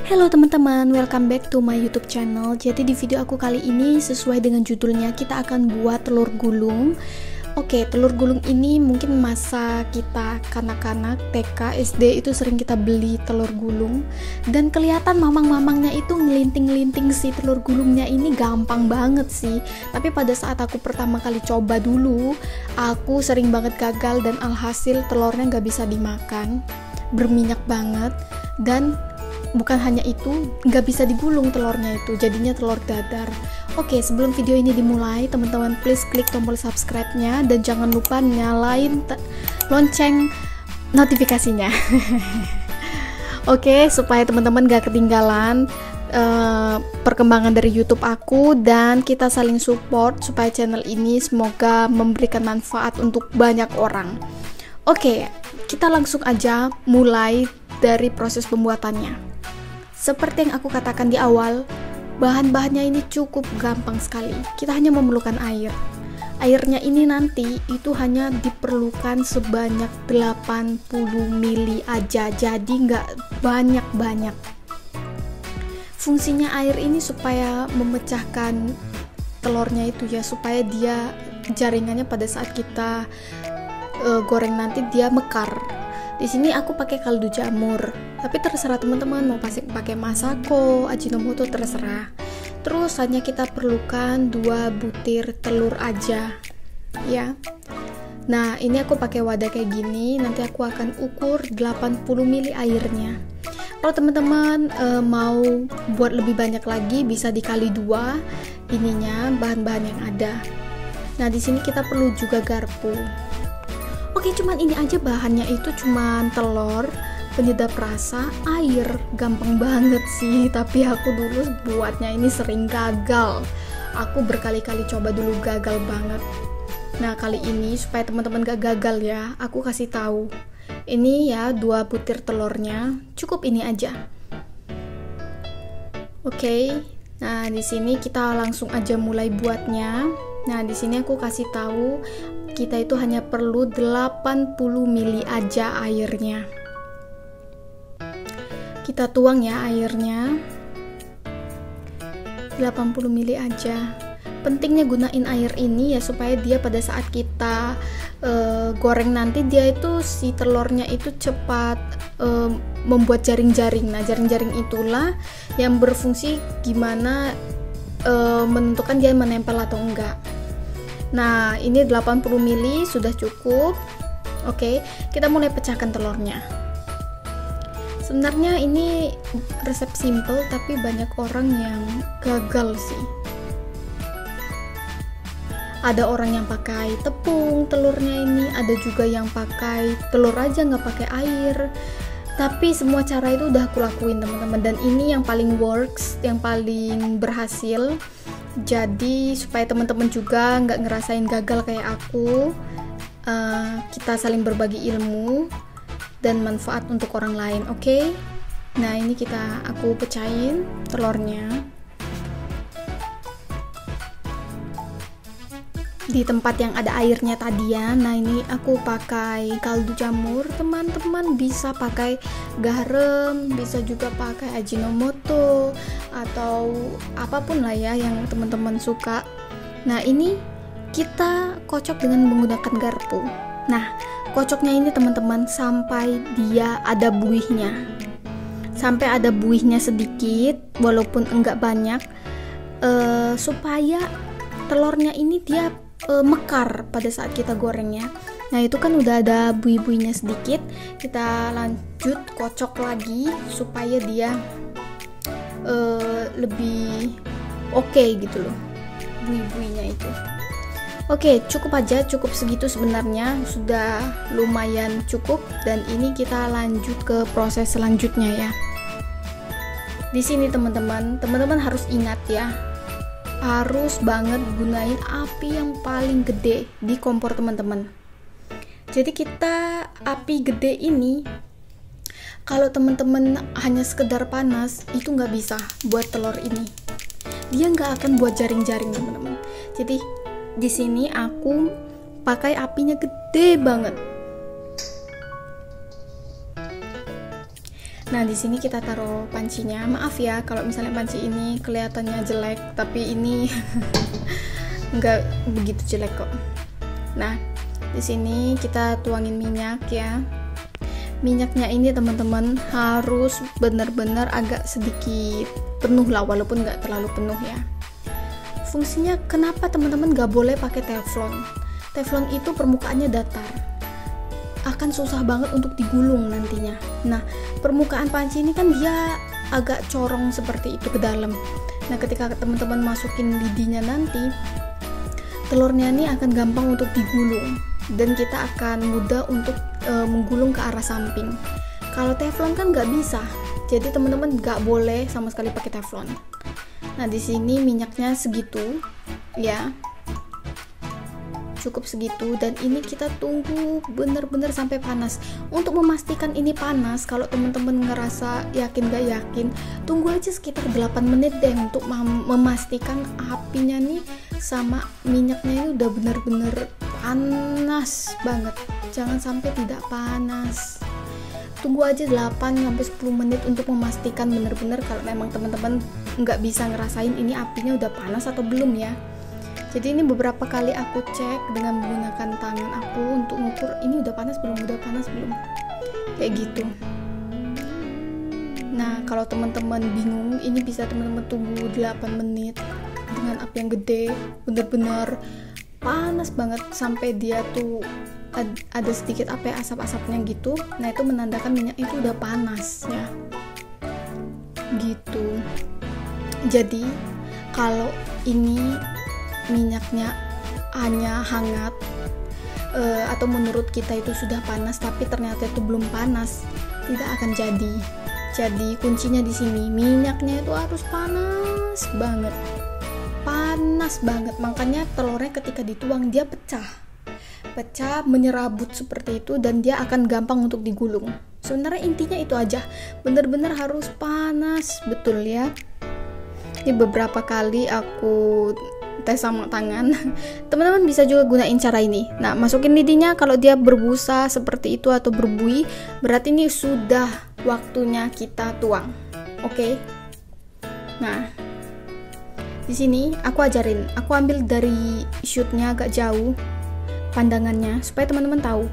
Halo teman-teman, welcome back to my YouTube channel. Jadi di video aku kali ini sesuai dengan judulnya, kita akan buat telur gulung. Oke, telur gulung ini mungkin masa kita kanak-kanak TK, SD itu sering kita beli telur gulung. Dan kelihatan mamang-mamangnya itu ngelinting-ngelinting si telur gulungnya ini gampang banget sih. Tapi pada saat aku pertama kali coba dulu, aku sering banget gagal dan alhasil telurnya nggak bisa dimakan. Berminyak banget dan bukan hanya itu, nggak bisa digulung telurnya itu, jadinya telur dadar. Oke, sebelum video ini dimulai, teman-teman please klik tombol subscribe-nya dan jangan lupa nyalain lonceng notifikasinya. Oke, supaya teman-teman gak ketinggalan perkembangan dari YouTube aku dan kita saling support supaya channel ini semoga memberikan manfaat untuk banyak orang. Oke, kita langsung aja mulai dari proses pembuatannya. Seperti yang aku katakan di awal, bahan-bahannya ini cukup gampang sekali. Kita hanya memerlukan air. Airnya ini nanti itu hanya diperlukan sebanyak 80 ml aja, jadi nggak banyak-banyak. Fungsinya air ini supaya memecahkan telurnya itu ya, supaya dia jaringannya pada saat kita goreng nanti dia mekar. Di sini aku pakai kaldu jamur, tapi terserah teman-teman mau pakai masako, ajinomoto terserah. Terus hanya kita perlukan 2 butir telur aja, ya. Nah, ini aku pakai wadah kayak gini. Nanti aku akan ukur 80 ml airnya. Kalau teman-teman mau buat lebih banyak lagi, bisa dikali 2 ininya bahan-bahan yang ada. Nah, di sini kita perlu juga garpu. Oke, cuman ini aja bahannya, itu cuman telur, penyedap rasa, air. Gampang banget sih, tapi aku dulu buatnya ini sering gagal. Aku berkali-kali coba dulu gagal banget. Nah, kali ini supaya teman-teman gak gagal ya, aku kasih tahu. Ini ya 2 butir telurnya, cukup ini aja. Oke. Nah, di sini kita langsung aja mulai buatnya. Nah, di sini aku kasih tahu kita itu hanya perlu 80 ml aja airnya. Kita tuang ya airnya. 80 ml aja. Pentingnya gunain air ini ya supaya dia pada saat kita goreng nanti dia itu si telurnya itu cepat membuat jaring-jaring. Nah, jaring-jaring itulah yang berfungsi gimana menentukan dia menempel atau enggak. Nah, ini 80 ml sudah cukup. Oke, kita mulai pecahkan telurnya. Sebenarnya ini resep simple tapi banyak orang yang gagal sih. Ada orang yang pakai tepung telurnya ini, ada juga yang pakai telur aja nggak pakai air. Tapi semua cara itu udah aku lakuin teman-teman, dan ini yang paling works, yang paling berhasil. Jadi supaya teman-teman juga nggak ngerasain gagal kayak aku, kita saling berbagi ilmu dan manfaat untuk orang lain. Oke? Nah, ini aku pecahin telurnya di tempat yang ada airnya tadi ya. Nah, ini aku pakai kaldu jamur. Teman-teman bisa pakai garam, bisa juga pakai ajinomoto atau apapun lah ya yang teman-teman suka. Nah, ini kita kocok dengan menggunakan garpu. Nah, kocoknya ini teman-teman sampai dia ada buihnya. Sampai ada buihnya sedikit, walaupun enggak banyak, supaya telurnya ini dia mekar pada saat kita gorengnya. Nah, itu kan udah ada buih-buihnya sedikit. Kita lanjut kocok lagi supaya dia lebih oke gitu loh, buih-buihnya itu. Oke, cukup aja, cukup segitu sebenarnya, sudah lumayan cukup. Dan ini kita lanjut ke proses selanjutnya ya. Di sini teman-teman harus ingat ya, harus banget gunain api yang paling gede di kompor teman-teman. Jadi kita api gede ini, kalau teman-teman hanya sekedar panas itu nggak bisa buat telur ini. Dia nggak akan buat jaring-jaring teman-teman. Jadi di sini aku pakai apinya gede banget. Nah, di sini kita taruh pancinya. Maaf ya kalau misalnya panci ini kelihatannya jelek, tapi ini nggak begitu jelek kok. Nah, di sini kita tuangin minyak ya. Minyaknya ini teman-teman harus benar-benar agak sedikit penuh lah, walaupun nggak terlalu penuh ya. Fungsinya kenapa teman-teman nggak boleh pakai teflon? Teflon itu permukaannya datar, akan susah banget untuk digulung nantinya. Nah, permukaan panci ini kan dia agak corong seperti itu ke dalam. Nah, ketika teman-teman masukin lidinya nanti, telurnya ini akan gampang untuk digulung dan kita akan mudah untuk menggulung ke arah samping. Kalau teflon kan nggak bisa, jadi teman-teman nggak boleh sama sekali pakai teflon. Nah, di sini minyaknya segitu ya, cukup segitu, dan ini kita tunggu bener-bener sampai panas. Untuk memastikan ini panas, kalau teman-teman ngerasa yakin gak yakin, tunggu aja sekitar 8 menit deh untuk memastikan apinya nih sama minyaknya ini udah bener-bener panas banget. Jangan sampai tidak panas. Tunggu aja 8-10 menit untuk memastikan bener-bener kalau memang teman-teman nggak bisa ngerasain ini apinya udah panas atau belum ya. Jadi ini beberapa kali aku cek dengan menggunakan tangan aku untuk mengukur ini udah panas belum, kayak gitu. Nah, kalau teman-teman bingung, ini bisa teman-teman tunggu 8 menit dengan api yang gede, bener-bener panas banget sampai dia tuh ada sedikit asap-asapnya gitu. Nah, itu menandakan minyak itu udah panas ya, gitu. Jadi kalau ini minyaknya hanya hangat atau menurut kita itu sudah panas tapi ternyata itu belum panas, tidak akan jadi. Jadi kuncinya di sini, minyaknya itu harus panas banget, makanya telurnya ketika dituang dia pecah menyerabut seperti itu, dan dia akan gampang untuk digulung. Sebenarnya intinya itu aja, bener-bener harus panas betul ya. Ini beberapa kali aku tes sama tangan. Teman-teman bisa juga gunain cara ini. Nah, masukin lidinya, kalau dia berbusa seperti itu atau berbuih, berarti ini sudah waktunya kita tuang. Oke. Nah, di sini aku ajarin, aku ambil dari shootnya agak jauh pandangannya supaya teman-teman tahu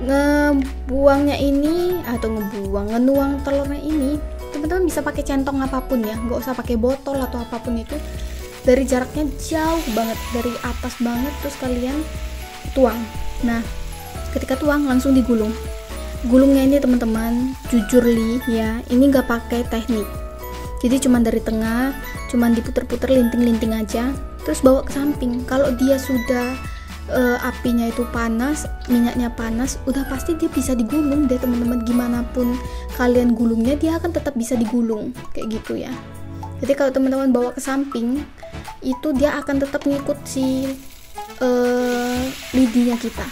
ngenuang telurnya ini. Teman-teman bisa pakai centong apapun ya, nggak usah pakai botol atau apapun itu. Dari jaraknya jauh banget, dari atas banget, terus kalian tuang. Nah, ketika tuang langsung digulung. Gulungnya ini teman-teman, jujur li ya, ini nggak pakai teknik. Jadi cuman dari tengah, cuman diputer-puter linting-linting aja, terus bawa ke samping. Kalau dia sudah apinya itu panas, minyaknya panas, udah pasti dia bisa digulung deh teman-teman. Gimana pun kalian gulungnya, dia akan tetap bisa digulung kayak gitu ya. Jadi kalau teman-teman bawa ke samping, itu dia akan tetap ngikut si lidinya kita.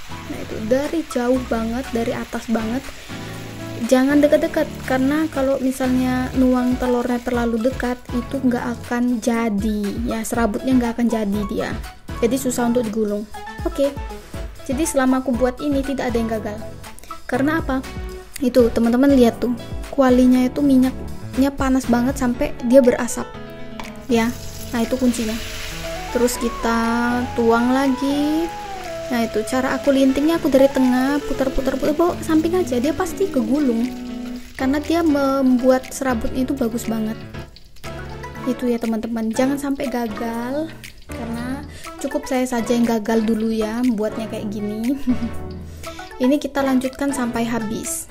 Nah, itu dari jauh banget, dari atas banget, jangan dekat-dekat, karena kalau misalnya nuang telurnya terlalu dekat itu nggak akan jadi ya, serabutnya nggak akan jadi dia, jadi susah untuk digulung. Oke, jadi selama aku buat ini tidak ada yang gagal. Karena apa? Itu teman-teman lihat tuh, kualinya itu minyaknya panas banget sampai dia berasap ya. Nah, itu kuncinya. Terus kita tuang lagi. Nah, itu cara aku lintingnya, aku dari tengah putar-putar bawa ke samping aja, dia pasti kegulung karena dia membuat serabutnya itu bagus banget. Itu ya teman-teman, jangan sampai gagal, karena cukup saya saja yang gagal dulu ya buatnya kayak gini. Ini kita lanjutkan sampai habis.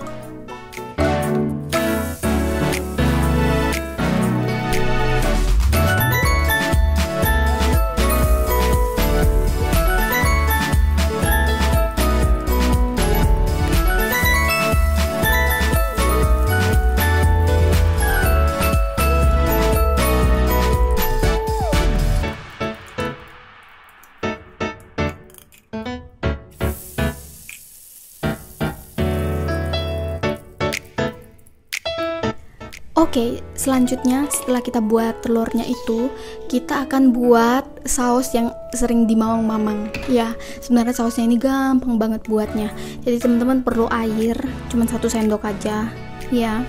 Oke, selanjutnya setelah kita buat telurnya itu, kita akan buat saus yang sering dimawang mamang. Ya, sebenarnya sausnya ini gampang banget buatnya. Jadi teman-teman perlu air, cuma 1 sendok aja. ya.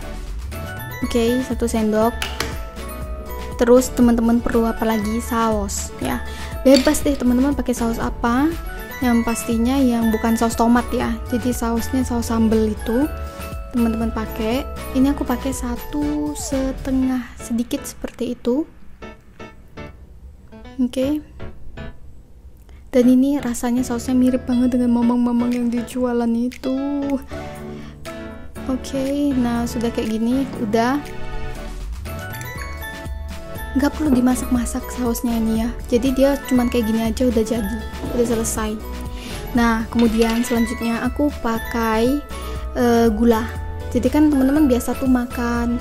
Oke, 1 sendok. Terus teman-teman perlu apa lagi? Saus ya. Bebas deh teman-teman pakai saus apa, yang pastinya yang bukan saus tomat ya. Jadi sausnya saus sambal itu teman-teman pakai. Ini aku pakai 1,5 sedikit seperti itu. Oke. Dan ini rasanya sausnya mirip banget dengan mamang-mamang yang dijualan itu. Oke, nah sudah kayak gini, udah. Nggak perlu dimasak-masak sausnya ini ya. Jadi dia cuman kayak gini aja udah jadi, udah selesai. Nah, kemudian selanjutnya aku pakai gula. Jadi kan teman-teman biasa tuh makan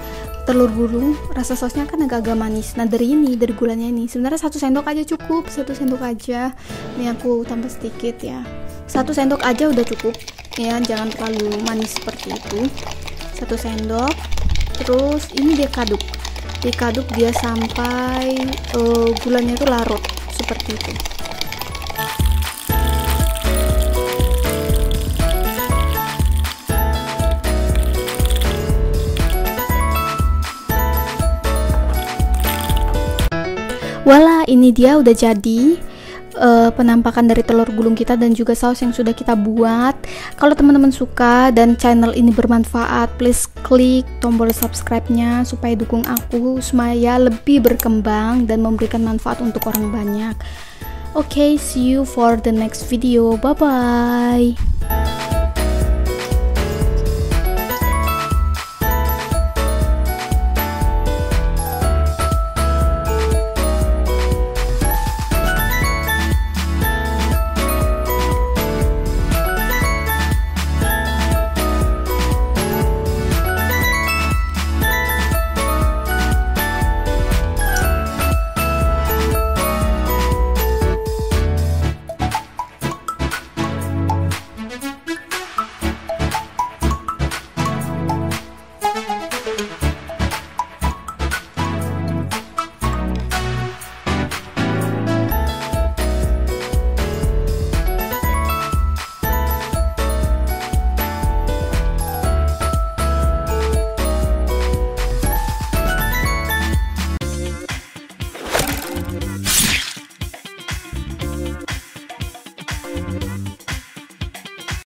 telur gulung, rasa sausnya kan agak-agak manis. Nah, dari gulanya ini sebenarnya 1 sendok aja cukup, 1 sendok aja. Ini aku tambah sedikit ya. 1 sendok aja udah cukup. Ya, jangan terlalu manis seperti itu. 1 sendok. Terus ini dia dikaduk dia sampai gulanya itu larut seperti itu. Voila, ini dia udah jadi penampakan dari telur gulung kita dan juga saus yang sudah kita buat. Kalau teman-teman suka dan channel ini bermanfaat, please klik tombol subscribe-nya supaya dukung aku supaya lebih berkembang dan memberikan manfaat untuk orang banyak. Okay, see you for the next video. Bye bye.